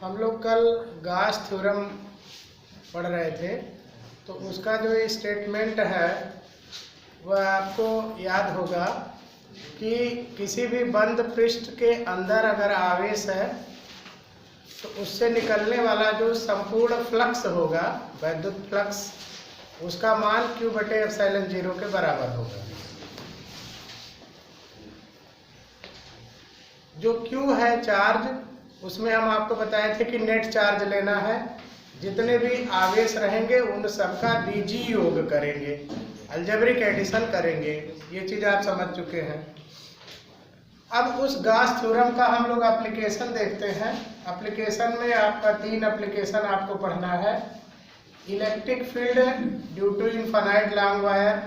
हम लोग कल गास थ्योरम पढ़ रहे थे, तो उसका जो स्टेटमेंट है वह आपको याद होगा कि किसी भी बंद पृष्ठ के अंदर अगर आवेश है तो उससे निकलने वाला जो संपूर्ण फ्लक्स होगा, वैद्युत फ्लक्स, उसका मान Q/ε0 के बराबर होगा। जो Q है चार्ज, उसमें हम आपको बताए थे कि नेट चार्ज लेना है, जितने भी आवेश रहेंगे उन सबका बीजी योग करेंगे, अलजेब्रिक एडिशन करेंगे। ये चीज़ आप समझ चुके हैं। अब उस गास थ्योरम का हम लोग एप्लीकेशन देखते हैं। एप्लीकेशन में आपका 3 एप्लीकेशन आपको पढ़ना है। Electric field due to infinite long wire,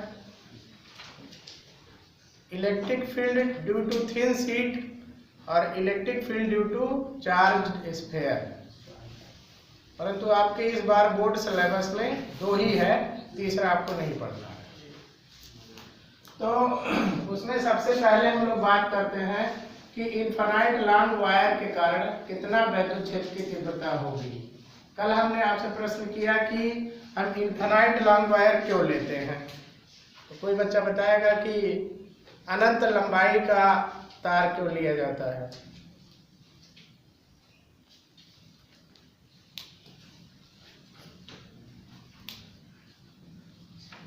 electric field due to thin sheet और electric field due to charge sphere. परंतु आपके इस बार बोर्ड सिलेबस में 2 ही है, तीसरा आपको नहीं पढ़ना है। तो उसमें सबसे पहले हम लोग बात करते हैं कि इनफाइनाइट लॉन्ग वायर के कारण कितना वैद्युत क्षेत्र की तीव्रता होगी। कल हमने आपसे प्रश्न किया कि हम इनफाइनाइट लॉन्ग वायर क्यों लेते हैं। तो कोई बच्चा बताएगा कि अनंत लंबाई का तार क्यों लिया जाता है।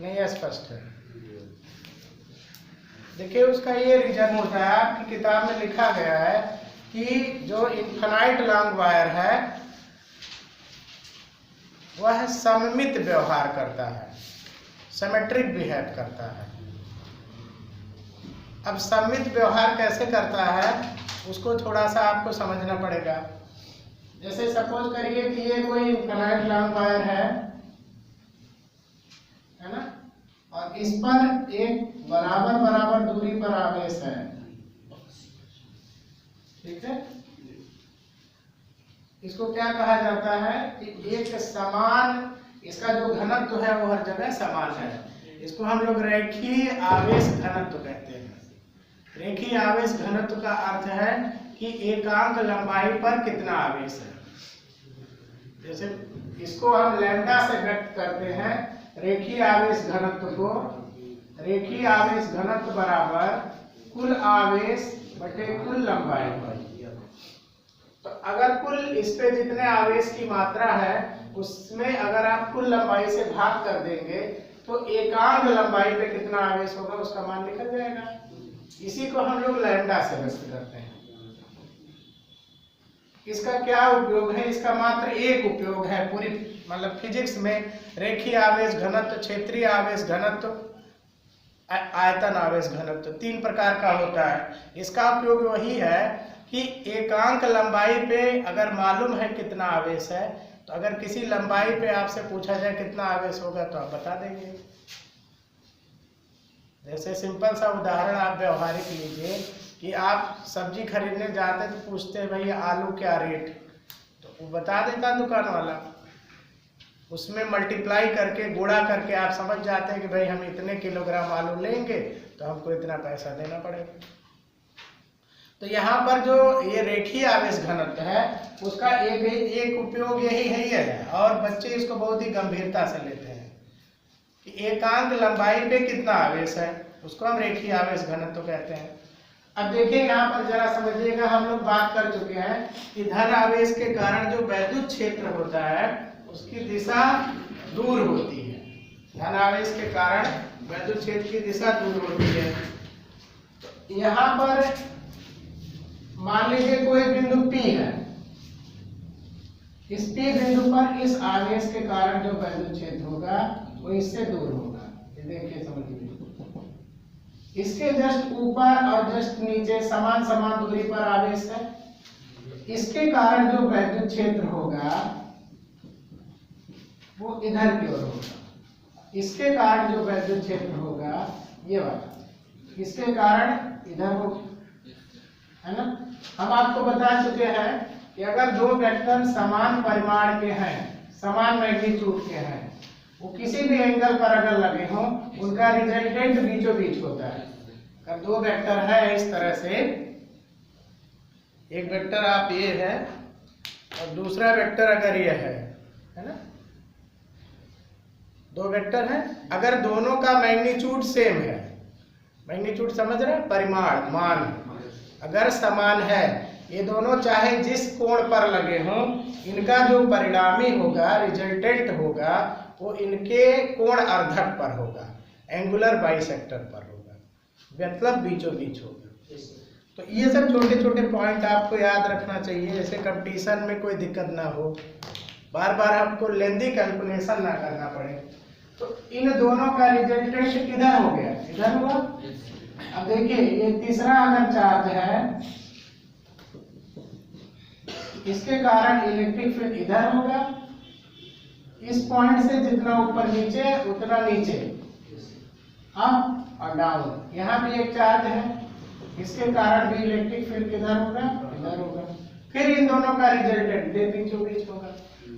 नहीं स्पष्ट है। देखिए उसका ये रीजन होता है, आपकी किताब में लिखा गया है कि जो इनफाइनाइट लॉन्ग वायर है वह सममित व्यवहार करता है, सिमेट्रिक बिहेव करता है। अब सममित व्यवहार कैसे करता है उसको थोड़ा सा आपको समझना पड़ेगा। जैसे सपोज करिए कि ये कोई इनफाइनाइट लॉन्ग वायर है ना, और इस पर एक बराबर बराबर दूरी पर आवेश है, ठीक है। इसको क्या कहा जाता है कि एक समान, इसका जो घनत्व है वो हर जगह समान है। इसको हम लोग रेखीय आवेश घनत्व कहते हैं। रेखीय आवेश घनत्व का अर्थ है कि एकांक लंबाई पर कितना आवेश है। जैसे इसको हम लैम्डा से व्यक्त करते हैं, रेखीय आवेश घनत्व को। रेखीय आवेश घनत्व बराबर कुल आवेश बटे कुल लंबाई पर। तो अगर कुल इस पे जितने आवेश की मात्रा है उसमें अगर आप कुल लंबाई से भाग कर देंगे तो एकांक लंबाई पे कितना आवेश होगा उसका मान निकल जाएगा। इसी को हम लोग लैम्डा से व्यक्त करते हैं। इसका क्या उपयोग है? इसका मात्र एक उपयोग है पूरी मतलब फिजिक्स में। रेखीय आवेश घनत्व, क्षेत्रीय आवेश घनत्व, आयतन आवेश घनत्व 3 प्रकार का होता है। इसका उपयोग वही है कि एकांक लंबाई पे अगर मालूम है कितना आवेश है, तो अगर किसी लंबाई पे आपसे पूछा जाए कितना आवेश होगा तो आप बता देंगे। जैसे सिंपल सा उदाहरण आप व्यवहारिक लीजिए कि आप सब्जी खरीदने जाते तो पूछते हैं भैया आलू क्या रेट, तो वो बता देता दुकान वाला। उसमें मल्टीप्लाई करके, गुणा करके आप समझ जाते हैं कि भाई हम इतने किलोग्राम आलू लेंगे तो हमको इतना पैसा देना पड़ेगा। तो यहाँ पर जो ये रेखीय आवेश घनत्व है उसका एक उपयोग यही है, और बच्चे इसको बहुत ही गंभीरता से लेते हैं कि एकांक लंबाई पे कितना आवेश है, उसको हम रेखीय आवेश घनत्व कहते हैं। अब देखिए यहाँ पर जरा समझिएगा, हम लोग बात कर चुके हैं कि धन आवेश के कारण जो वैद्युत क्षेत्र होता है उसकी दिशा दूर होती है। धन आवेश के कारण वैद्युत क्षेत्र की दिशा दूर होती है। तो यहाँ पर मान लीजिए कोई बिंदु P है, इस P बिंदु पर इस आवेश के कारण जो वैद्युत क्षेत्र होगा वो इससे दूर होगा। ये देखिए समझिए, इसके जस्ट ऊपर और जस्ट नीचे समान समान दूरी पर आवेश है। इसके कारण जो वैद्युत क्षेत्र होगा वो इधर की ओर होगा। इसके कारण जो वैद्युत क्षेत्र होगा ये वाला, इसके कारण इधर हो, है ना। हम आपको बता चुके हैं कि अगर 2 वेक्टर समान परिमाण के हैं, समान मैग्नीट्यूड के हैं, वो किसी भी एंगल पर अगर लगे हों उनका रिजल्टेंट बीचों बीच होता है। अगर 2 वेक्टर है इस तरह से एक वेक्टर आप ये है और दूसरा वेक्टर अगर ये है ना, दो वेक्टर हैं, अगर दोनों का मैग्नीट्यूड सेम है, मैग्नीट्यूड समझ रहे हैं, परिमाण मान अगर समान है, ये दोनों चाहे जिस कोण पर लगे हों, इनका जो परिणामी होगा, रिजल्टेंट होगा, वो इनके कोण अर्धक पर होगा, एंगुलर बाइसेक्टर पर होगा, मतलब बीचों बीच होगा। तो ये सब छोटे छोटे पॉइंट आपको याद रखना चाहिए, जैसे कंपटीशन में कोई दिक्कत ना हो, बार बार आपको लेंदी कैलकुलेशन ना करना पड़े। तो इन दोनों का रिजल्टेंट किधर हो गया, इधर हुआ। अब देखिए ये तीसरा अगर चार्ज है, इसके कारण इलेक्ट्रिक फील्ड इधर होगा, इस पॉइंट से जितना ऊपर नीचे उतना नीचे, अप और डाउन। यहाँ भी एक चार्ज है, इसके कारण भी इलेक्ट्रिक फील्ड किधर होगा, इधर होगा। फिर इन दोनों का रिजल्टेंट बीचों बीच होगा।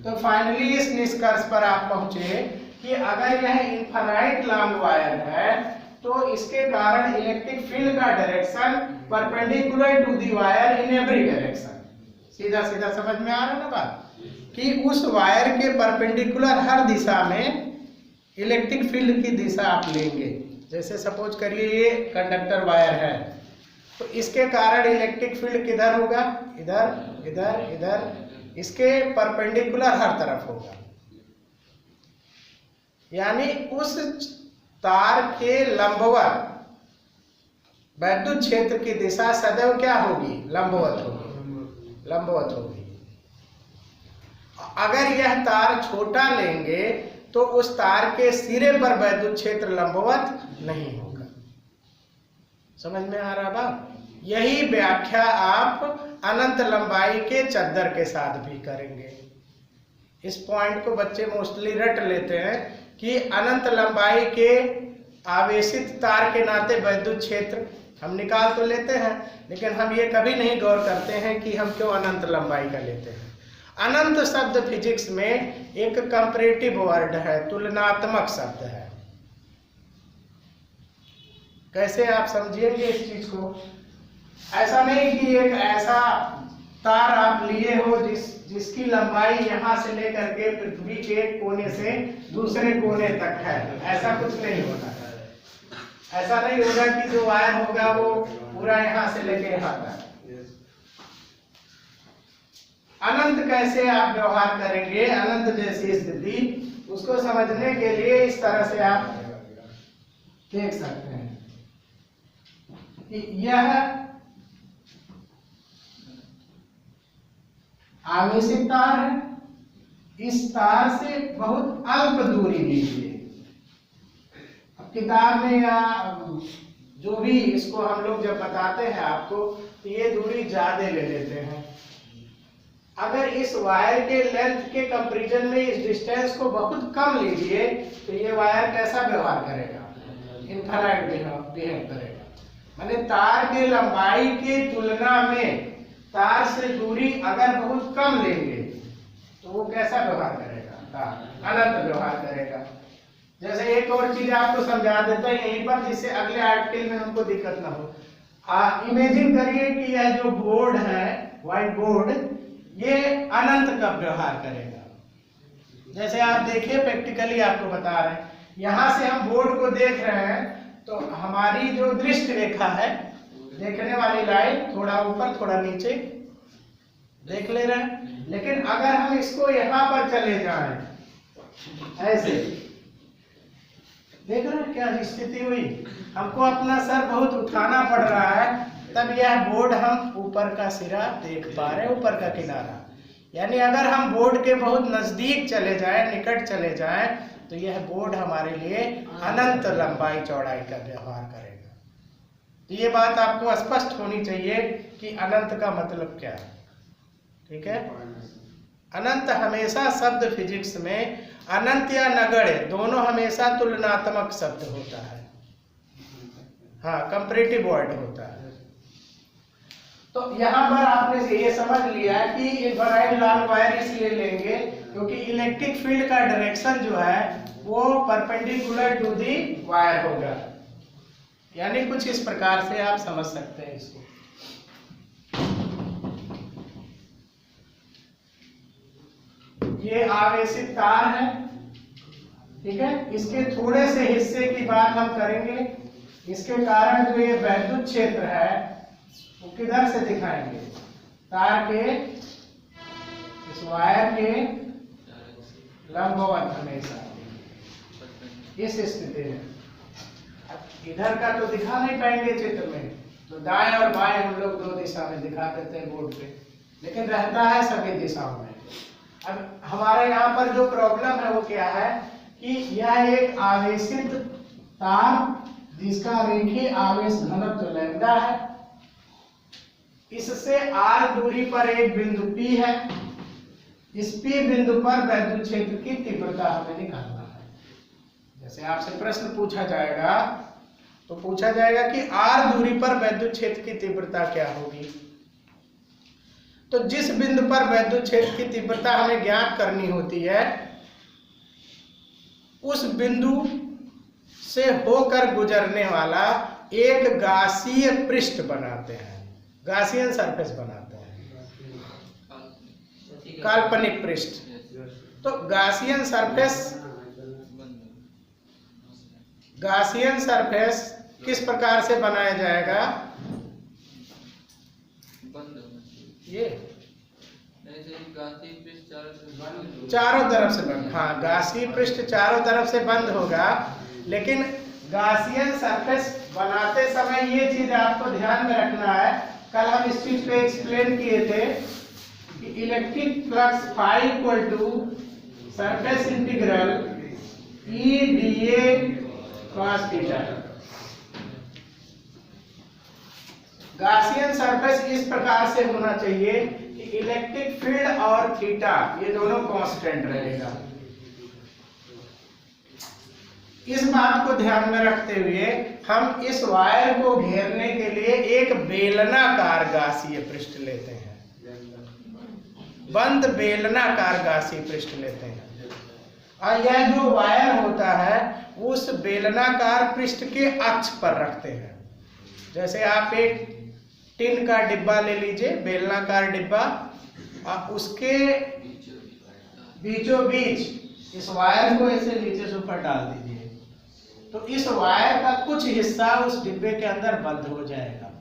तो फाइनली इस निष्कर्ष पर आप पहुंचे कि अगर यह इनफाइनाइट लॉन्ग वायर है तो इसके कारण इलेक्ट्रिक फील्ड का direction perpendicular to the wire in every direction. सीधा सीधा समझ में आ रहा है ना बात, कि उस वायर के परपेंडिकुलर हर दिशा में इलेक्ट्रिक फील्ड की दिशा आप लेंगे। जैसे सपोज करिए ये कंडक्टर वायर है, तो इसके कारण इलेक्ट्रिक फील्ड किधर होगा, इधर इधर इधर, इसके परपेंडिकुलर हर तरफ होगा। यानी उस तार के लंबवत वैद्युत क्षेत्र की दिशा सदैव क्या होगी, लंबवत होगी, लंबवत होगी। अगर यह तार छोटा लेंगे तो उस तार के सिरे पर वैद्युत क्षेत्र लंबवत नहीं होगा। समझ में आ रहा बात। यही व्याख्या आप अनंत लंबाई के चद्दर के साथ भी करेंगे। इस पॉइंट को बच्चे मोस्टली रट लेते हैं कि अनंत लंबाई के आवेशित तार के नाते वैद्युत क्षेत्र हम निकाल तो लेते हैं, लेकिन हम ये कभी नहीं गौर करते हैं कि हम क्यों अनंत लंबाई का लेते हैं। अनंत शब्द फिजिक्स में एक कंपैरेटिव वर्ड है, तुलनात्मक शब्द है। कैसे आप समझिएंगे इस चीज को। ऐसा नहीं कि एक ऐसा तार आप लिए हो जिसकी लंबाई यहाँ से लेकर के पृथ्वी के एक कोने से दूसरे कोने तक है, ऐसा कुछ नहीं होता। ऐसा नहीं होगा कि जो वायर होगा वो पूरा यहाँ से लेके यहाँ तक। अनंत कैसे आप व्यवहार करेंगे, अनंत जैसी स्थिति, उसको समझने के लिए इस तरह से आप देख सकते हैं कि यह आवेशित तार है, इस तार से बहुत अल्प दूरी लीजिए। अब किताब में या जो भी इसको हम लोग जब बताते हैं आपको, तो ये दूरी ज्यादा ले लेते हैं। अगर इस वायर के लेंथ के कंपैरिजन में इस डिस्टेंस को बहुत कम लीजिए तो ये वायर कैसा व्यवहार करेगा, इनफाइनाइट बिहेव करेगा। माने तार के लंबाई के तुलना में तार से दूरी अगर बहुत कम लेंगे तो वो कैसा व्यवहार करेगा, तार अनंत व्यवहार करेगा। जैसे एक और चीज आपको समझा देता है यहीं पर, जिससे अगले आर्टिकल में हमको दिक्कत ना हो। इमेजिन करिए कि यह जो बोर्ड है, व्हाइट बोर्ड, ये अनंत का व्यवहार करेगा। जैसे आप देखिए प्रैक्टिकली आपको बता रहे हैं, यहां से हम बोर्ड को देख रहे हैं तो हमारी जो दृष्टि रेखा है, देखने वाली लाइन, थोड़ा ऊपर थोड़ा नीचे देख ले रहे हैं। लेकिन अगर हम इसको यहाँ पर चले जाएं, ऐसे देख रहे हैं क्या स्थिति हुई, हमको अपना सर बहुत उठाना पड़ रहा है, तब यह बोर्ड हम ऊपर का सिरा देख पा रहे हैं, ऊपर का किनारा। यानी अगर हम बोर्ड के बहुत नजदीक चले जाएं, निकट चले जाएं, तो यह बोर्ड हमारे लिए अनंत लंबाई चौड़ाई का व्यवहार करेगा। तो ये बात आपको स्पष्ट होनी चाहिए कि अनंत का मतलब क्या है। ठीक है, अनंत हमेशा शब्द फिजिक्स में अनंत या नगण्य दोनों हमेशा तुलनात्मक शब्द होता है। हाँ, कंपैरेटिव वर्ड होता है। तो यहाँ पर आपने ये समझ लिया कि इनफाइनाइट लॉन्ग वायर इसलिए लेंगे क्योंकि इलेक्ट्रिक फील्ड का डायरेक्शन जो है वो परपेंडिकुलर टू दी वायर होगा। यानी कुछ इस प्रकार से आप समझ सकते हैं इसको। ये आवेशित तार है, ठीक है। इसके थोड़े से हिस्से की बात हम करेंगे। इसके कारण जो ये वैद्युत क्षेत्र है वो किधर से दिखाएंगे, तार के इस वायर के लंबवत हमेशा इस स्थिति में। अब इधर का तो दिखा नहीं पाएंगे चित्र में, तो दाएं और बाएं हम लोग दो दिशा में दिखा देते हैं बोर्ड पे, लेकिन रहता है सभी दिशाओं में। अब हमारे यहाँ पर जो प्रॉब्लम है वो क्या है कि यह एक आवेशित तार जिसका रेखीय आवेश घनत्व लैम्डा है, इससे r दूरी पर एक बिंदु P है। इस P बिंदु पर वैद्युत क्षेत्र की तीव्रता हमें निकालना है। जैसे आपसे प्रश्न पूछा जाएगा तो पूछा जाएगा कि r दूरी पर वैद्युत क्षेत्र की तीव्रता क्या होगी। तो जिस बिंदु पर वैद्युत क्षेत्र की तीव्रता हमें ज्ञात करनी होती है, उस बिंदु से होकर गुजरने वाला एक गासीय पृष्ठ बनाते हैं, गासियन सरफेस बनाते हैं, काल्पनिक पृष्ठ। तो गासियन सरफेस किस प्रकार से बनाया जाएगा, ये चारों तरफ से बंद। हाँ, गासीय पृष्ठ चारों तरफ से बंद होगा, लेकिन गासियन सरफेस बनाते समय ये चीज आपको ध्यान में रखना है। कल हम इस चीज पे एक्सप्लेन किए थे कि electric flux phi equal to surface integral E D A cos theta. Gaussian surface इस प्रकार से होना चाहिए कि इलेक्ट्रिक फील्ड और थीटा ये दोनों कांस्टेंट रहेगा। इस बात को ध्यान में रखते हुए हम इस वायर को घेरने के लिए एक बेलनाकार गासीय पृष्ठ लेते हैं, बंद बेलनाकार गासीय पृष्ठ लेते हैं। और यह जो वायर होता है उस बेलनाकार पृष्ठ के अक्ष पर रखते हैं। जैसे आप एक टिन का डिब्बा ले लीजिए, बेलनाकार डिब्बा, और उसके बीचों बीच इस वायर को ऐसे नीचे से ऊपर डाल दीजिए, तो इस वायर का कुछ हिस्सा उस डिब्बे के अंदर बंद हो जाएगा।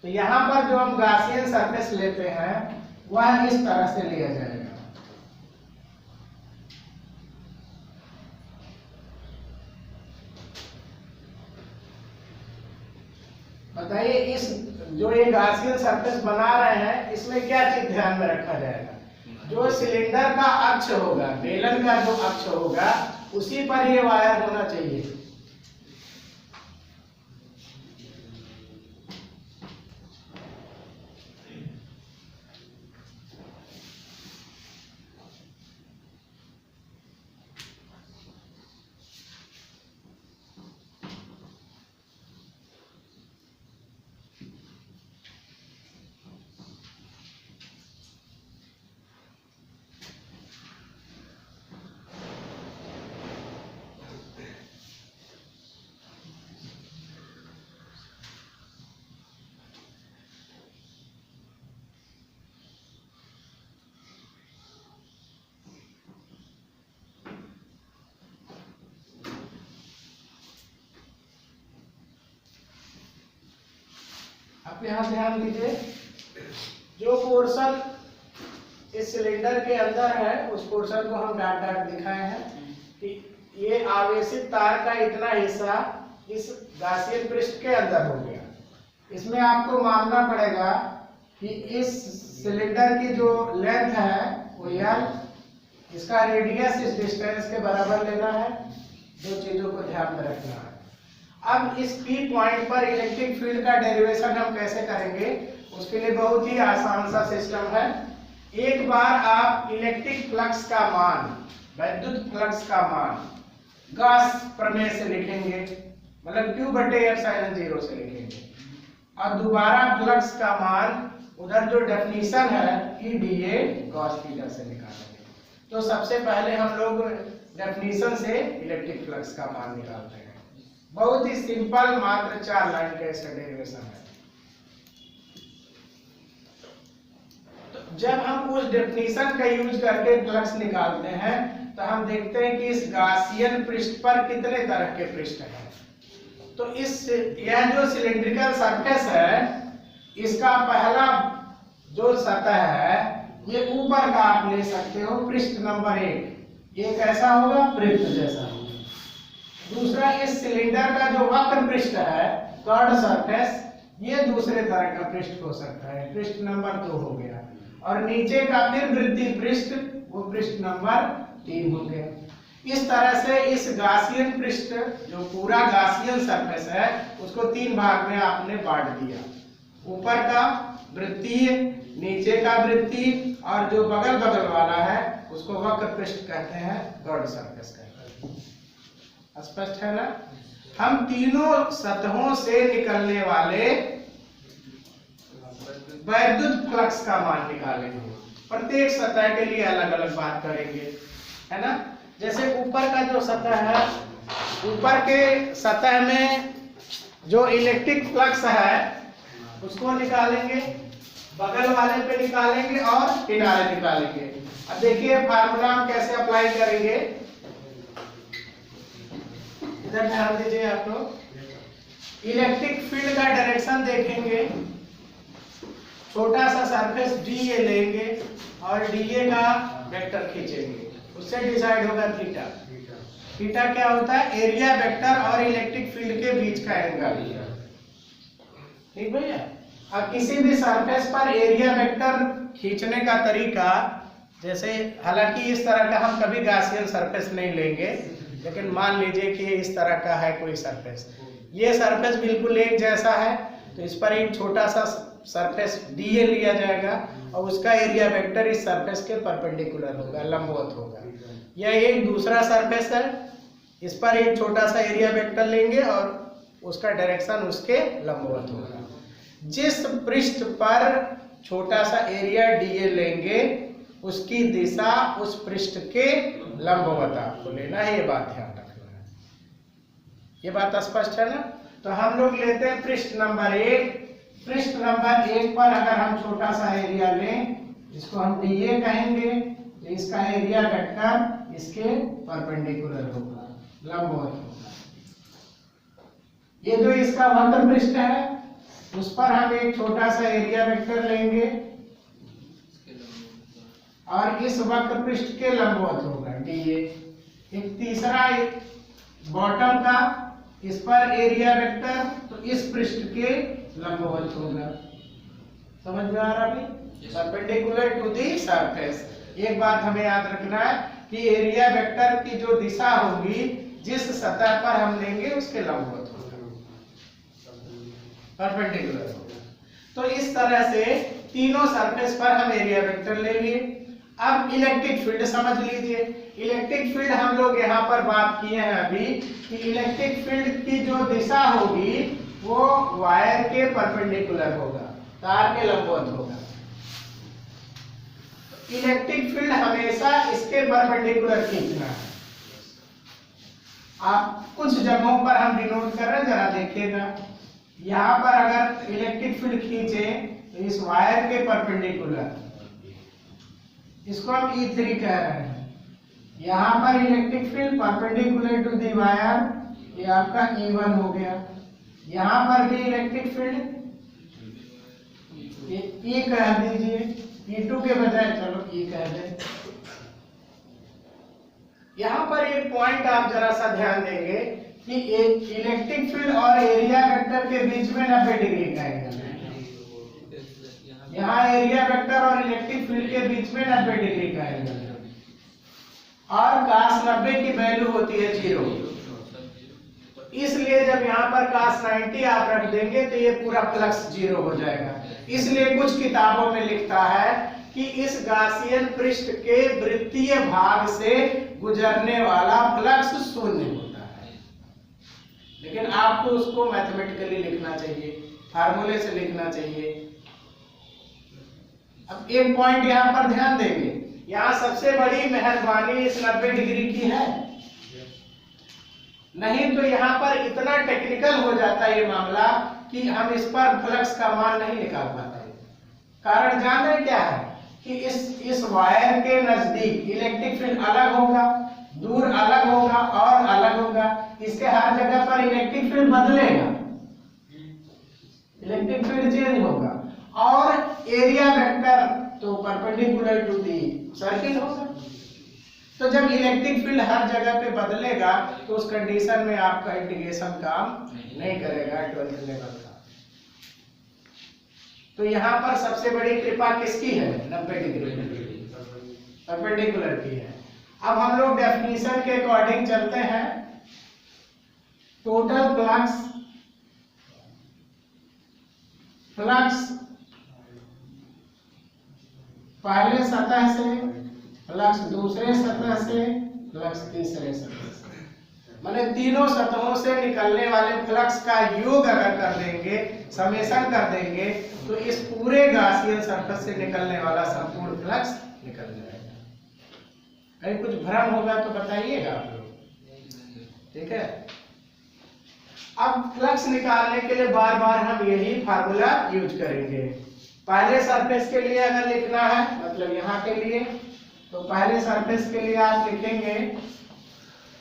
तो यहाँ पर जो हम गासियन सरफेस लेते हैं वह इस तरह से लिया जाएगा। बताइए, इस जो ये गासियन सरफेस बना रहे हैं इसमें क्या चीज ध्यान में रखा जाएगा, जो सिलेंडर का अक्ष होगा, बेलन का जो अक्ष होगा उसी पर ये वायर होना चाहिए। आप यहाँ ध्यान दीजिए, जो पोर्शन इस सिलेंडर के अंदर है उस पोर्शन को हम डाट डाट दिखाए हैं कि ये आवेशित तार का इतना हिस्सा इस गासियन पृष्ठ के अंदर हो गया। इसमें आपको मानना पड़ेगा कि इस सिलेंडर की जो लेंथ है वो L, इसका रेडियस इस डिस्टेंस के बराबर लेना है। दो चीजों को ध्यान में रखना है। अब इस P पॉइंट पर इलेक्ट्रिक फील्ड का डेरिवेशन हम कैसे करेंगे, उसके लिए बहुत ही आसान सा सिस्टम है। एक बार आप इलेक्ट्रिक फ्लक्स का मान, वैद्युत फ्लक्स का मान गॉस प्रमेय से लिखेंगे, मतलब Q/ε0 से लिखेंगे, और दोबारा फ्लक्स का मान उधर जो डेफिनेशन है EdA cos थीटा से निकालेंगे। तो सबसे पहले हम लोग डेफिनेशन से इलेक्ट्रिक फ्लक्स का मान निकालते हैं। बहुत ही सिंपल, मात्र 4 लाइन का इसका डेरिवेशन है। तो जब हम उस डेफिनेशन का यूज करके फ्लक्स निकालते हैं तो हम देखते हैं कि इस गासियन पृष्ठ पर कितने तरह के पृष्ठ हैं। तो यह जो सिलिंड्रिकल सरफेस है, इसका पहला जो सतह है ये ऊपर का आप ले सकते हो, पृष्ठ नंबर 1, ये कैसा होगा, वृत्त जैसा होगा। दूसरा, इस सिलेंडर का जो वक्र पृष्ठ है, कर्ड सरफेस, ये दूसरे तरह का पृष्ठ हो सकता है, पृष्ठ नंबर 2 हो गया। और नीचे का फिर वृत्तीय पृष्ठ, वो पृष्ठ नंबर 3 हो गया। इस तरह से इस गासियन पृष्ठ, जो पूरा गासियन सरफेस है, उसको 3 भाग में आपने बांट दिया, ऊपर का वृत्तीय, नीचे का वृत्तीय, और जो बगल बगल वाला है उसको वक्र पृष्ठ कहते हैं, कर्ड सरफेस कहते हैं। स्पष्ट है ना? हम तीनों सतहों से निकलने वाले वैद्युत फ्लक्स का मान निकालेंगे, प्रत्येक सतह के लिए अलग अलग बात करेंगे, है ना? जैसे ऊपर का जो सतह है, ऊपर के सतह में जो इलेक्ट्रिक फ्लक्स है उसको निकालेंगे, बगल वाले पे निकालेंगे और किनारे निकालेंगे। अब देखिए फार्मूला हम कैसे अप्लाई करेंगे, इधर ध्यान दीजिए आप लोग। इलेक्ट्रिक फील्ड का डायरेक्शन देखेंगे, छोटा सा सरफेस डीए लेंगे और डीए का वेक्टर खींचेंगे, उससे डिसाइड होगा थीटा। थीटा क्या होता है, एरिया वेक्टर और इलेक्ट्रिक फील्ड के बीच का एंगल। ठीक भैया? अब किसी भी सरफेस पर एरिया वेक्टर खींचने का तरीका, जैसे हालांकि इस तरह का हम कभी गासियन सरफेस नहीं लेंगे, लेकिन मान लीजिए कि इस तरह का है कोई सरफेस, ये सरफेस बिल्कुल एक जैसा है, तो इस पर एक छोटा सा सरफेस डीए लिया जाएगा और उसका एरिया वेक्टर इस सरफेस के परपेंडिकुलर होगा, लंबवत होगा। यह एक दूसरा सरफेस है, इस पर एक छोटा सा एरिया वेक्टर लेंगे और उसका डायरेक्शन उसके लंबवत होगा। जिस पृष्ठ पर छोटा सा एरिया डीए लेंगे उसकी दिशा उस पृष्ठ के लंबवत आपको लेना है, ये बात ध्यान रखना है। ये बात स्पष्ट है ना? तो हम लोग लेते हैं पृष्ठ नंबर 1। पृष्ठ नंबर 1 पर अगर हम छोटा सा एरिया लें, इसको हम डीए कहेंगे, तो इसका एरिया वेक्टर इसके परपेंडिकुलर होगा, लंबवत होगा। ये जो इसका वक्र पृष्ठ है उस पर हम एक छोटा सा एरिया वेक्टर लेंगे और इस वक्र पृष्ठ के लंबवत होगा डीए। एक तीसरा बॉटम का, इस पर एरिया वेक्टर, तो इस पृष्ठ के लंबवत होगा। समझ में आ रहा भाई? Perpendicular to the surface. एक बात हमें याद रखना है कि एरिया वेक्टर की जो दिशा होगी जिस सतह पर हम लेंगे उसके लंबवत होगा, परपेंडिकुलर होगा। तो इस तरह से तीनों सरफेस पर हम एरिया वेक्टर ले लिए। अब इलेक्ट्रिक फील्ड समझ लीजिए। इलेक्ट्रिक फील्ड हम लोग यहाँ पर बात किए हैं अभी कि इलेक्ट्रिक फील्ड की जो दिशा होगी वो वायर के परपेंडिकुलर होगा, तार के लंबवत होगा। इलेक्ट्रिक फील्ड हमेशा इसके परपेंडिकुलर खींचना है। आप कुछ जगहों पर हम डिनोट कर रहे हैं, जरा देखिएगा। यहाँ पर अगर इलेक्ट्रिक फील्ड खींचे तो इस वायर के परपेंडिकुलर, इसको हम E3 कह रहे हैं। यहाँ पर electric field perpendicular to the wire, ये आपका E1 हो गया। यहाँ पर भी इलेक्ट्रिक फील्ड E कह दीजिए, E2 के बजाय चलो E कह दें। यहाँ पर एक पॉइंट आप जरा सा ध्यान देंगे कि एक इलेक्ट्रिक फील्ड और एरिया वेक्टर के बीच में 90 डिग्री का एंगल है। यहाँ एरिया वेक्टर और इलेक्ट्रिक फील्ड के बीच में 90 डिग्री का एंगल है और cos 90 की वैल्यू होती है 0। इसलिए जब यहाँ पर cos 90 आप रख देंगे तो ये पूरा फ्लक्स 0 हो जाएगा। इसलिए कुछ किताबों में लिखता है कि इस गासियन पृष्ठ के वृत्तीय भाग से गुजरने वाला फ्लक्स 0 होता है। लेकिन आपको उसको मैथमेटिकली लिखना चाहिए, फार्मूले से लिखना चाहिए। अब एक पॉइंट यहाँ पर ध्यान देंगे, यहाँ सबसे बड़ी मेहरबानी इस 90 डिग्री की है, नहीं तो यहाँ पर इतना टेक्निकल हो जाता है ये मामला कि हम इस पर फ्लक्स का मान नहीं निकाल पाते। कारण जान रहे क्या है कि इस वायर के नजदीक इलेक्ट्रिक फील्ड अलग होगा, दूर अलग होगा और अलग होगा। इसके हर जगह पर इलेक्ट्रिक फील्ड बदलेगा, इलेक्ट्रिक फील्ड चेंज होगा और एरिया वेक्टर तो परपेंडिकुलर टू दी सर्किल होगा। तो जब इलेक्ट्रिक फील्ड हर जगह पे बदलेगा तो उस कंडीशन में आपका इंटीग्रेशन काम नहीं करेगा 12th लेवल का। तो यहाँ पर सबसे बड़ी कृपा किसकी है? 90 डिग्री परपेंडिकुलर की है। अब हम लोग डेफिनेशन के अकॉर्डिंग चलते हैं। टोटल फ्लक्स पहले सतह से, फ्लक्स दूसरे सतह से, फ्लक्स तीसरे सतह से, माने तीनों सतहों से निकलने वाले फ्लक्स का योग अगर कर देंगे, समेशन कर देंगे, तो इस पूरे गॉसियन सरफेस से निकलने वाला संपूर्ण फ्लक्स निकल जाएगा। कहीं कुछ भ्रम होगा तो बताइएगा आप लोग, ठीक है। अब फ्लक्स निकालने के लिए बार बार हम यही फार्मूला यूज करेंगे। पहले सरफेस के लिए अगर लिखना है, मतलब यहाँ के लिए, तो पहले सरफेस के लिए आप लिखेंगे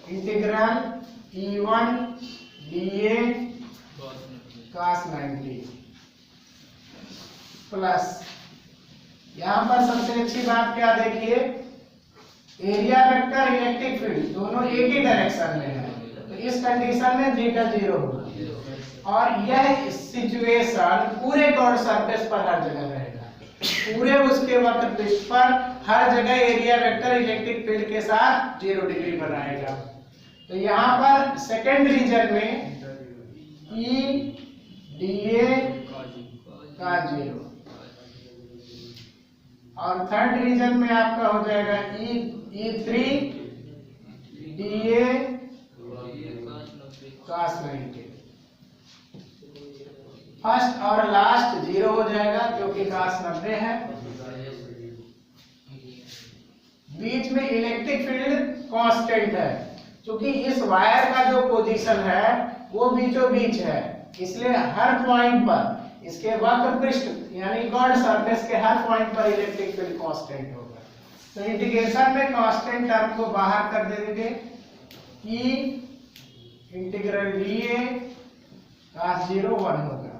integral E1 dA cos 90 plus, यहाँ पर सबसे अच्छी बात क्या देखिए, एरिया वेक्टर इलेक्ट्रिक फील्ड दोनों एक ही डायरेक्शन में है, तो इस कंडीशन में थीटा 0 होगा और यह सिचुएशन पूरे कॉर्ड सरफेस पर हर जगह रहेगा। पूरे उसके वक्र पृष्ठ पर हर जगह एरिया वेक्टर इलेक्ट्रिक फील्ड के साथ 0 डिग्री बनाएगा। तो यहाँ पर सेकेंड रीजन में E dA का 0 और थर्ड रीजन में आपका हो जाएगा E3 dA cos 90। फर्स्ट और लास्ट 0 हो जाएगा क्योंकि cos 90 है। बीच में इलेक्ट्रिक फील्ड कांस्टेंट है, क्योंकि इस वायर का जो पोजीशन है वो बीचों बीच है, इसलिए हर पॉइंट पर इसके वक्र पृष्ठ यानी कॉर्ड सरफेस के हर पॉइंट पर इलेक्ट्रिक फील्ड कांस्टेंट होगा। तो इंटीग्रेशन में कांस्टेंट टर्म को बाहर कर देंगे, E इंटीग्रल dA cos 0 1 होगा।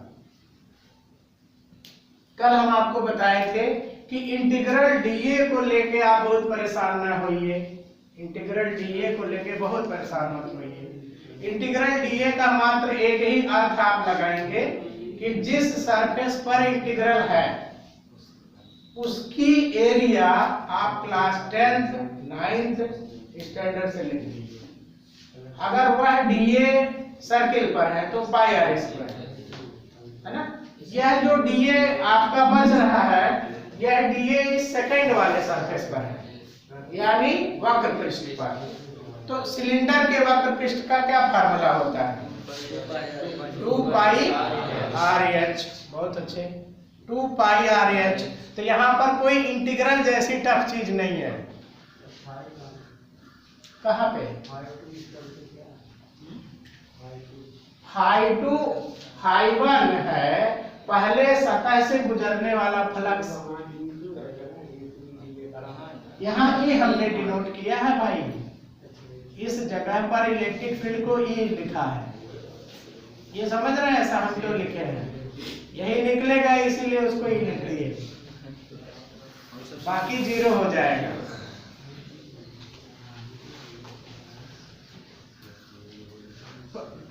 कल हम आपको बताए थे कि इंटीग्रल dA को लेके आप बहुत परेशान ना होइए, इंटीग्रल dA को लेके बहुत परेशान मत होइए। इंटीग्रल dA का मात्र एक ही अर्थ आप लगाएंगे कि जिस सरफेस पर इंटीग्रल है उसकी एरिया आप क्लास 10th 9th स्टैंडर्ड से लिख लीजिए। अगर वह dA सर्किल पर है तो पाई r स्क्वायर है ना। यह जो dA आपका बच रहा है, यह dA इस सेकंड वाले सरफेस पर है, यानी वक्र पृष्ठ पर। तो सिलेंडर के वक्र पृष्ठ का क्या फार्मूला होता है? 2 पाई RH। बहुत अच्छे, 2 पाई RH। तो यहाँ पर कोई इंटीग्रल जैसी टफ चीज नहीं है। कहाँ पे? हाई2 हाई1 है, पहले सतह से गुजरने वाला फ्लक्स। यहाँ E हमने डिनोट किया है भाई, इस जगह पर इलेक्ट्रिक फील्ड को E लिखा है। ये समझ रहे हैं ऐसा हम क्यों लिखे हैं? यही निकलेगा इसीलिए उसको E लिख दिए, बाकी 0 हो जाएगा।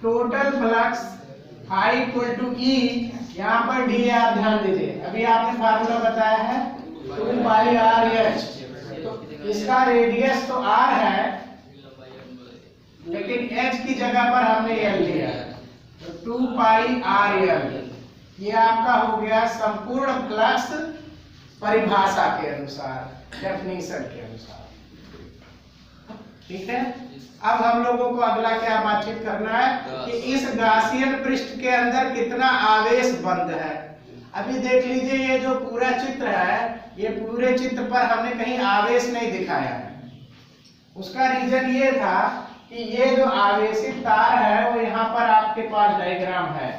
Total flux I equal to E, यहाँ पर D आप ध्यान दीजिए, अभी आपने फार्मूला बताया है 2 पाई RH। तो इसका रेडियस तो R है, लेकिन H की जगह पर हमने L लिया, तो 2 पाई RL। ये आपका हो गया संपूर्ण फ्लक्स परिभाषा के अनुसार, डेफिनेशन के अनुसार। ठीक है। अब हम लोगों को अगला क्या बातचीत करना है कि इस गॉसियन पृष्ठ के अंदर कितना आवेश बंद है। अभी देख लीजिए, ये जो पूरा चित्र है, ये पूरे चित्र पर हमने कहीं आवेश नहीं दिखाया है। उसका रीजन ये था कि ये जो आवेशित तार है वो यहाँ पर आपके पास डायग्राम है,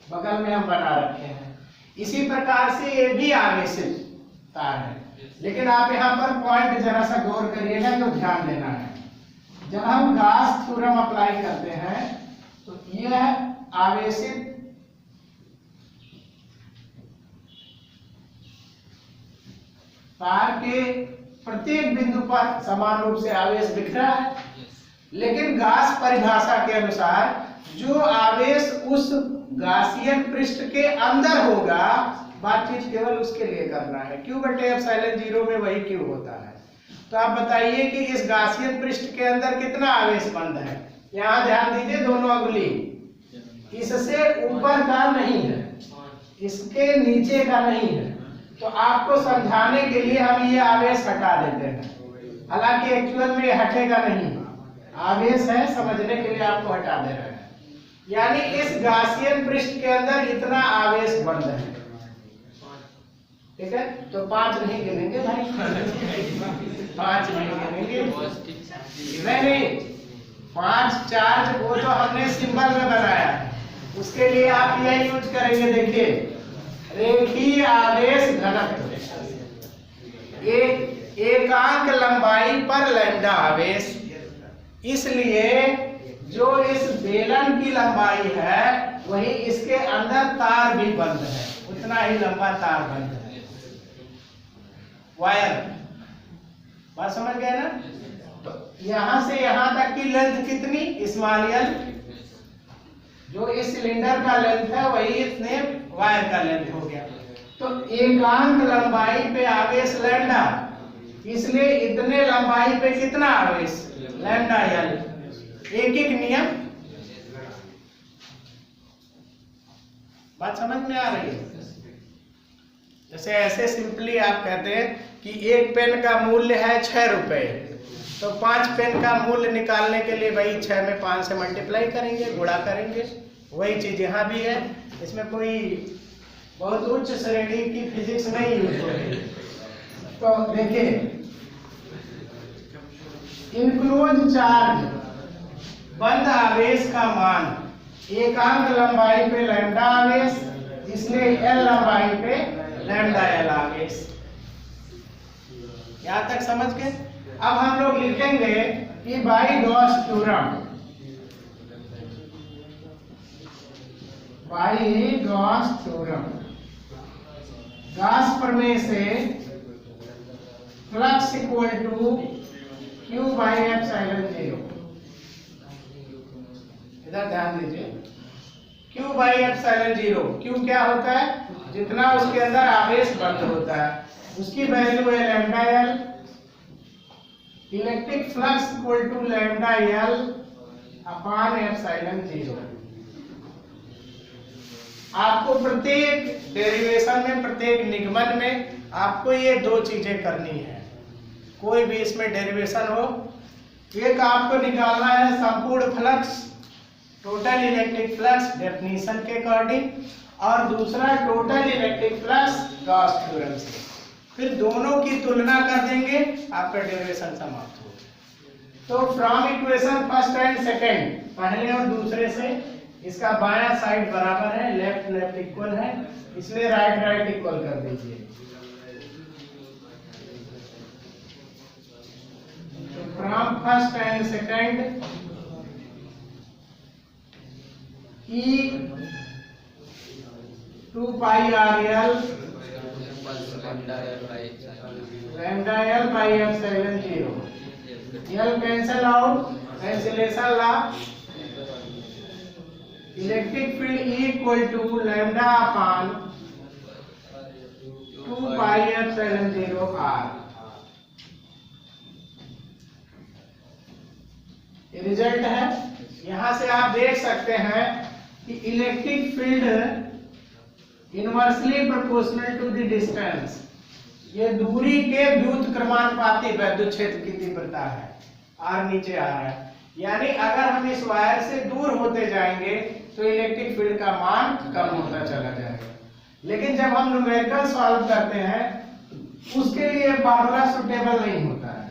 बगल में हम बना रखे हैं। इसी प्रकार से ये भी आवेशित तार है, लेकिन आप यहाँ पर पॉइंट जरा सा गौर करिएगा तो ध्यान देना है। जब हम गास थ्योरम अप्लाई करते हैं तो यह आवेशित तार के प्रत्येक बिंदु पर समान रूप से आवेश बिखरा है, लेकिन गास परिभाषा के अनुसार जो आवेश उस गासियन पृष्ठ के अंदर होगा बातचीत केवल उसके लिए करना है। Q बटे एप्सिलॉन 0 में वही Q होता है। तो आप बताइए कि इस गासियन पृष्ठ के अंदर कितना आवेश बंद है। यहाँ ध्यान दीजिए, दोनों अंगुली इससे ऊपर का नहीं है, इसके नीचे का नहीं है। तो आपको समझाने के लिए हम ये आवेश हटा देते हैं, हालांकि एक्चुअल में हटेगा नहीं, आवेश है, समझने के लिए आपको हटा दे रहे हैं। यानी इस गासियन पृष्ठ के अंदर इतना आवेश बंद है, ठीक है। तो 5 नहीं गिनेंगे भाई, 5 नहीं गिनेंगे, नहीं 5 चार्ज वो तो हमने सिंबल में बनाया है, उसके लिए आप यह यूज करेंगे। देखिए, रेखीय आवेश घनत्व, एकांक लंबाई पर लैम्डा आवेश, इसलिए जो इस बेलन की लंबाई है वही इसके अंदर तार भी बंद है, उतना ही लंबा तार बंद है, वायर। बात समझ गए ना। तो यहां से यहां तक की लेंथ कितनी, स्मॉल एल, जो इस सिलेंडर का लेंथ है वही इतने वायर का लेंथ हो गया। तो एकांक लंबाई पे आवेश लैम्डा, इसलिए इतने लंबाई पे कितना आवेश, लैम्डा एल। एक एक नियम, बात समझ में आ रही है। जैसे ऐसे सिंपली आप कहते हैं कि एक पेन का मूल्य है 6 रुपए, तो 5 पेन का मूल्य निकालने के लिए भाई 6 में 5 से मल्टीप्लाई करेंगे, गुणा करेंगे। वही चीज यहाँ भी है, इसमें कोई बहुत उच्च श्रेणी की फिजिक्स नहीं यूज होगी। तो देखिए, इनक्लोज चार्ज बंद आवेश का मान, एकांक लंबाई पे लैम्डा आवेश, इसलिए एल लंबाई पे लैम्डा एल आवेश। यहां तक समझ के अब हम लोग लिखेंगे कि by Gauss theorem, by Gauss theorem, Gauss प्रमेय से flux equal to Q by epsilon 0। इधर ध्यान दीजिए, Q बाई एप्सिलॉन 0, Q क्या होता है, जितना उसके अंदर आवेश बंद होता है उसकी वैल्यू है lambda l. Electric flux equal to lambda l upon epsilon 0। आपको प्रत्येक डेरिवेशन में, प्रत्येक निगमन में आपको ये 2 चीजें करनी है, कोई भी इसमें डेरिवेशन हो। एक आपको निकालना है संपूर्ण flux, total electric flux definition के अकॉर्डिंग, और दूसरा total electric flux Gauss theorem से। फिर दोनों की तुलना कर देंगे, आपका डेरिवेशन समाप्त हो। तो from equation first and second, पहले और दूसरे से, इसका बायां साइड बराबर है, लेफ्ट लेफ्ट इक्वल है, इसलिए राइट राइट इक्वल कर दीजिए। From first and second E 2 pi r l lambda l by epsilon 0, l cancel out, cancellation law, electric field E equal to lambda upon 2 pi epsilon 0 r. ये result है। यहां से आप देख सकते हैं कि electric field inversely proportional to the distance, ये दूरी के व्युत्क्रमानुपाती वैद्युत क्षेत्र की तीव्रता है, आर नीचे आ रहा है। यानी अगर हम इस वायर से दूर होते जाएंगे तो इलेक्ट्रिक फील्ड का मान कम होता चला जाएगा। लेकिन जब हम न्यूमेरिकल सॉल्व करते हैं उसके लिए फार्मूला सुटेबल नहीं होता है।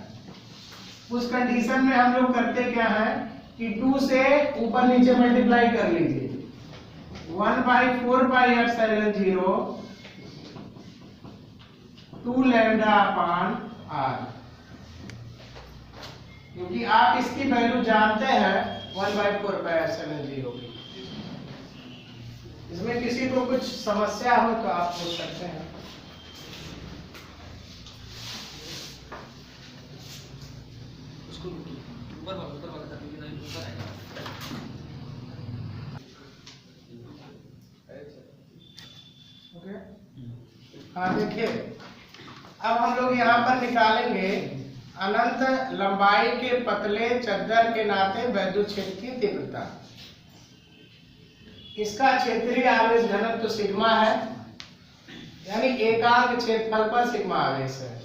उस कंडीशन में हम लोग करते क्या है कि 2 से ऊपर नीचे मल्टीप्लाई कर लीजिए, 1/4 पाई एप्सिलॉन 0 2 लैम्डा अपान r, क्योंकि आप इसकी वैल्यू जानते हैं 1/4 पाई एप्सिलॉन 0 की। इसमें किसी को कुछ समस्या हो तो आप पूछ सकते हैं। हाँ देखिए, अब हम लोग यहाँ पर निकालेंगे अनंत लंबाई के पतले चद्दर के नाते वैद्युत क्षेत्र की तीव्रता। इसका क्षेत्रीय आवेश घनत्व सिग्मा है, यानी एकांक क्षेत्रफल पर सिग्मा आवेश है।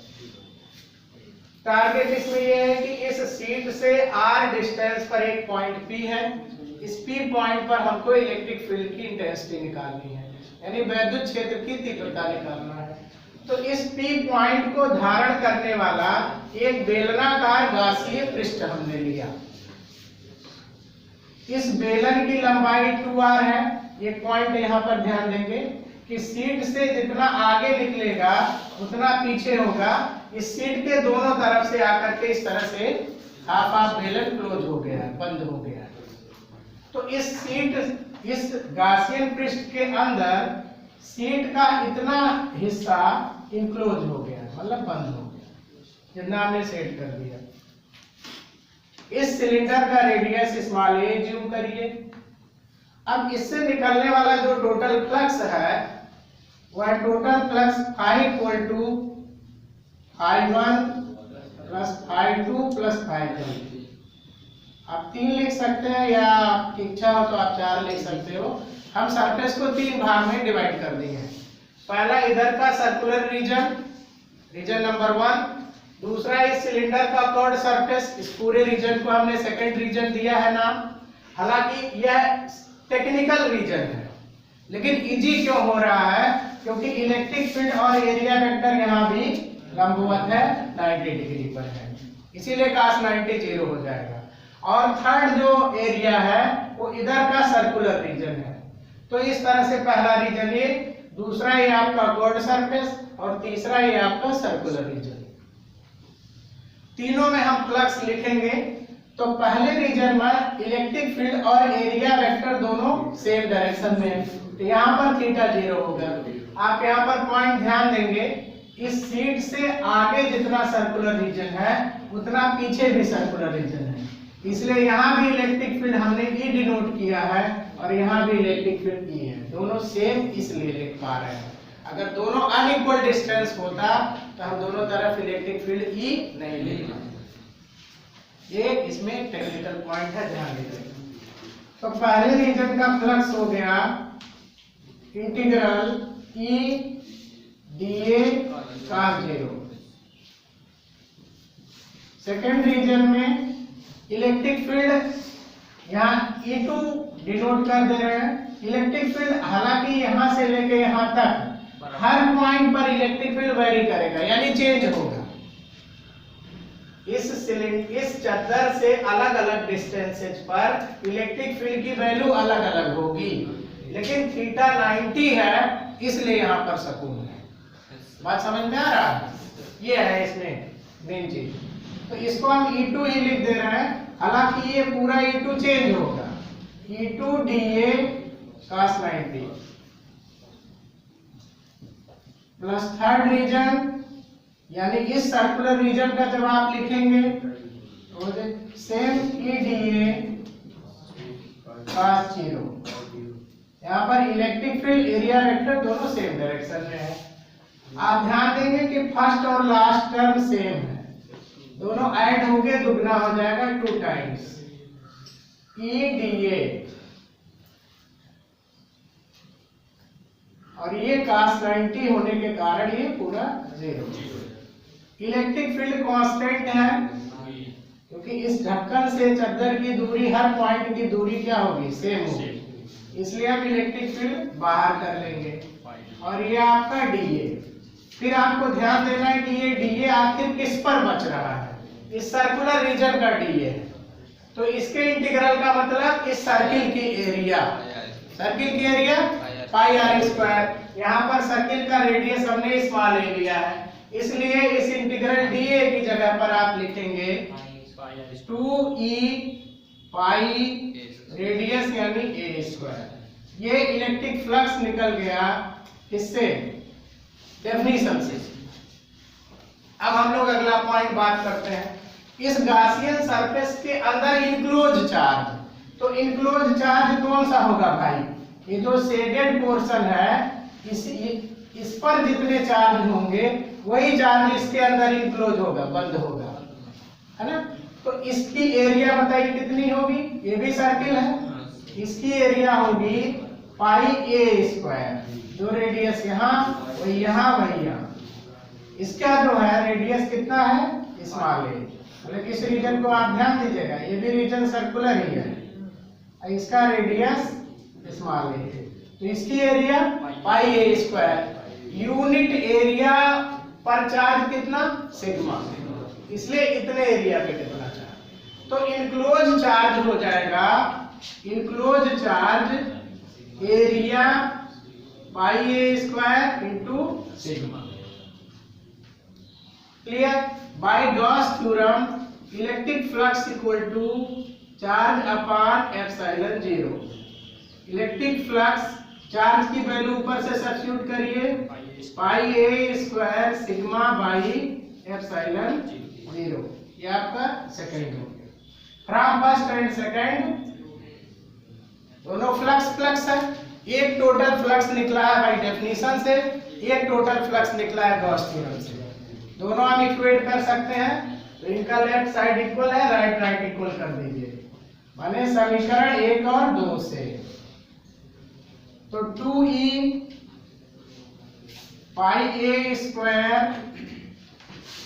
टारगेट इसमें यह है कि इस शीट से r डिस्टेंस पर एक पॉइंट P है। इस P पॉइंट पर हमको इलेक्ट्रिक फील्ड की इंटेंसिटी निकालनी है, यानी वैद्युत क्षेत्र की तीव्रता निकालना है। तो इस P पॉइंट को धारण करने वाला एक बेलनाकार गासीय पृष्ठ हमने लिया। इस बेलन की लंबाई 2r है। एक पॉइंट यहाँ पर ध्यान देंगे कि शीट से जितना आगे निकलेगा उतना पीछे होगा। इस शीट के दोनों तरफ से आकर के इस तरह से हाफ बेलन क्लोज हो गया है, बंद हो गया है। तो इस गासियन पृष्ठ के अंदर शीट का इतना हिस्सा इनक्लोज हो गया, मतलब बंद हो गया, जितना हमने सेट कर दिया। इस सिलेंडर का रेडियस स्मॉल a ज्यूम करिए। अब इससे निकलने वाला जो टोटल फ्लक्स है वह टोटल फ्लक्स ∅ ∅1 प्लस ∅2 प्लस ∅3। आप 3 लिख सकते हैं या आपकी इच्छा हो तो आप 4 लिख सकते हो। हम सरफेस को 3 भाग में डिवाइड कर दिए हैं। पहला इधर का सर्कुलर रीजन नंबर 1, दूसरा इस सिलेंडर का कर्व्ड सरफेस, इस पूरे रीजन को हमने सेकंड रीजन दिया है नाम। हालांकि यह टेक्निकल रीजन है, लेकिन इजी क्यों हो रहा है? क्योंकि इलेक्ट्रिक फील्ड और एरिया वेक्टर यहाँ भी लंबवत है, 90 डिग्री पर है, इसीलिए cos 90 0 हो जाएगा। और थर्ड जो एरिया है वो इधर का सर्कुलर रीजन है। तो इस तरह से पहला रीजन ये, दूसरा ये आपका कर्व्ड सरफेस और तीसरा ये आपका सर्कुलर रीजन। तीनों में हम फ्लक्स लिखेंगे। तो पहले रीजन में इलेक्ट्रिक फील्ड और एरिया वेक्टर दोनों सेम डायरेक्शन में है, तो यहाँ पर थीटा 0 होगा। आप यहाँ पर पॉइंट ध्यान देंगे, इस शीट से आगे जितना सर्कुलर रीजन है उतना पीछे भी सर्कुलर रीजन है, इसलिए यहाँ भी इलेक्ट्रिक फील्ड हमने E डिनोट किया है और यहाँ भी इलेक्ट्रिक फील्ड E है। दोनों सेम इसलिए लिख पा रहे हैं। अगर दोनों अनइक्वल डिस्टेंस होता तो हम दोनों तरफ इलेक्ट्रिक फील्ड E नहीं लिखते। ये इसमें टेक्निकल पॉइंट है, ध्यान दीजिए। तो पहले रीजन का फ्लक्स हो गया integral E dA cos 0। Second region में इलेक्ट्रिक फील्ड यहाँ E2 डिनोट कर दे रहे हैं। इलेक्ट्रिक फील्ड हालांकि यहाँ से लेके यहाँ तक हर पॉइंट पर इलेक्ट्रिक फील्ड वेरी करेगा, यानी चेंज होगा। इस चद्दर से अलग अलग डिस्टेंसेज पर इलेक्ट्रिक फील्ड की वैल्यू अलग अलग होगी, लेकिन थीटा 90 है इसलिए यहाँ पर सकून है। बात समझ में आ रहा है? ये है इसमें मेन चीज। तो इसको हम E2 ही लिख दे रहे हैं, हालांकि ये पूरा E2 चेंज होगा। E2 dA cos 90 plus third region, यानी इस सर्कुलर रीजन का जब आप लिखेंगे तो सेम E dA cos 0। यहाँ पर इलेक्ट्रिक फील्ड एरिया वेक्टर दोनों सेम डायरेक्शन में है। आप ध्यान देंगे कि फर्स्ट और लास्ट टर्म सेम है, दोनों ऐड होके दुगना हो जाएगा 2 टाइम्स E dA, और ये cos 90 होने के कारण ये पूरा 0। इलेक्ट्रिक फील्ड कांस्टेंट है, क्योंकि इस ढक्कन से चद्दर की दूरी, हर पॉइंट की दूरी क्या होगी? सेम होगी, इसलिए हम इलेक्ट्रिक फील्ड बाहर कर लेंगे। और ये आपका dA। फिर आपको ध्यान देना है कि ये dA आखिर किस पर बच रहा है? इस सर्कुलर रीजन का dA है, तो इसके इंटीग्रल का मतलब इस सर्किल की एरिया, पाई r स्क्वायर। यहाँ पर सर्किल का रेडियस हमने स्मॉल a लिया है, इसलिए इस इंटीग्रल dA की जगह पर आप लिखेंगे 2e पाई रेडियस यानी a स्क्वायर। ये इलेक्ट्रिक फ्लक्स निकल गया इससे, डेफिनेशन से। अब हम लोग अगला पॉइंट बात करते हैं, इस गॉसियन सरफेस के अंदर इनक्लोज चार्ज। तो इनक्लोज चार्ज कौन सा होगा भाई? ये जो शेडेड पोर्शन है, इस पर जितने चार्ज होंगे वही चार्ज इसके अंदर इनक्लोज होगा, बंद होगा, है ना। तो इसकी एरिया बताइए कितनी होगी? ये भी सर्किल है, इसकी एरिया होगी पाई a स्क्वायर। जो रेडियस यहाँ वही यहाँ वही यहाँ। इसका जो है रेडियस कितना है? Small a। मतलब इस रीजन को आप ध्यान दीजिएगा, ये भी रीजन सर्कुलर ही है, इसका रेडियस स्मॉल a है। तो इसकी area pi a square. Unit area पर चार्ज कितना? सिग्मा। इसलिए इतने एरिया पे कितना चार्ज। तो इनक्लोज चार्ज हो जाएगा, enclose charge area pi a square into sigma. Clear? By Gauss theorem electric flux equal to charge upon epsilon 0। Electric flux charge की वैल्यू ऊपर से सब्स्टिट्यूट करिए, pi a square sigma by epsilon 0। ये आपका second हो गया। From first and second दोनों flux है। एक टोटल फ्लक्स निकला है बाई डेफिनेशन से, एक टोटल फ्लक्स निकला है गॉस थ्योरम से। दोनों हम इक्वेट कर सकते हैं, तो इनका लेफ्ट साइड इक्वल है, राइट इक्वल कर दीजिए, माने समीकरण 1 और 2 से। तो 2e pi a square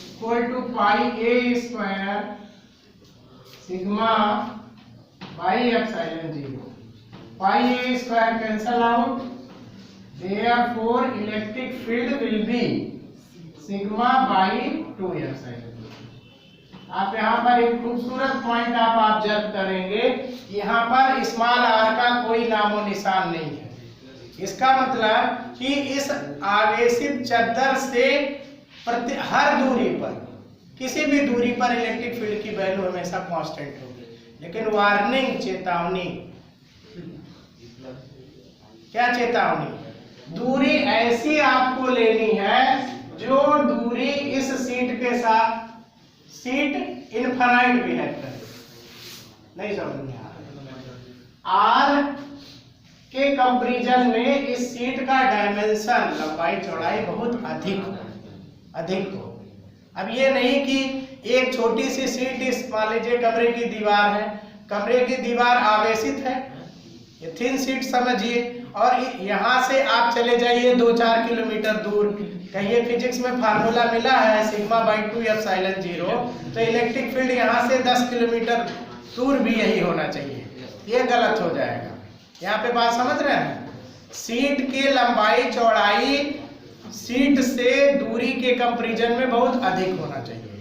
equal to pi a square sigma by epsilon 0। Pi a square cancel out, therefore electric field will be sigma by 2 epsilon. आप यहाँ पर एक खूबसूरत पॉइंट आप ऑब्जर्व करेंगे, यहाँ पर स्मॉल r का कोई नामो निशान नहीं है। इसका मतलब कि इस आवेशित चद्दर से हर दूरी पर, किसी भी दूरी पर इलेक्ट्रिक फील्ड की वैल्यू हमेशा कांस्टेंट होगी। लेकिन वार्निंग, चेतावनी, क्या चेतावनी? दूरी ऐसी आपको लेनी है जो दूरी इस सीट के साथ, सीट इनफाइनाइट बिहेव करे। नहीं समझ में आ रहा? R के कंपैरिजन में इस सीट का डायमेंशन, लंबाई चौड़ाई बहुत अधिक हो। अब ये नहीं कि एक छोटी सी सीट, इस मान लीजिए कमरे की दीवार है, कमरे की दीवार आवेशित है, ये थिन सीट समझिए, और यहाँ से आप चले जाइए 2-4 किलोमीटर दूर, कहिए फिजिक्स में फार्मूला मिला है सिग्मा बाई 2 एप्सिलॉन 0, तो इलेक्ट्रिक फील्ड यहाँ से 10 किलोमीटर दूर भी यही होना चाहिए। ये गलत हो जाएगा। यहाँ पे बात समझ रहे हैं? सीट की लंबाई चौड़ाई सीट से दूरी के कंपैरिजन में बहुत अधिक होना चाहिए।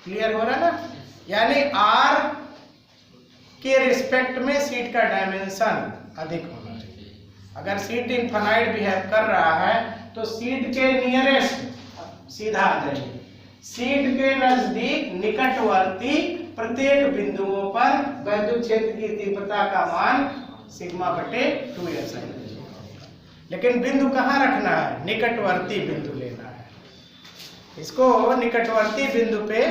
क्लियर हो रहा ना? यानी R के रिस्पेक्ट में सीट का डायमेंशन अधिक होना चाहिए। अगर सीट इनफाइनाइट बिहेव कर रहा है तो सीट के नियरेस्ट सीधा आ जाइए, सीट के नजदीक निकटवर्ती प्रत्येक बिंदुओं पर वैद्युत क्षेत्र की तीव्रता का मान सिग्मा बटे 2 एप्सिलॉन। लेकिन बिंदु कहाँ रखना है? निकटवर्ती बिंदु लेना है। इसको निकटवर्ती बिंदु पे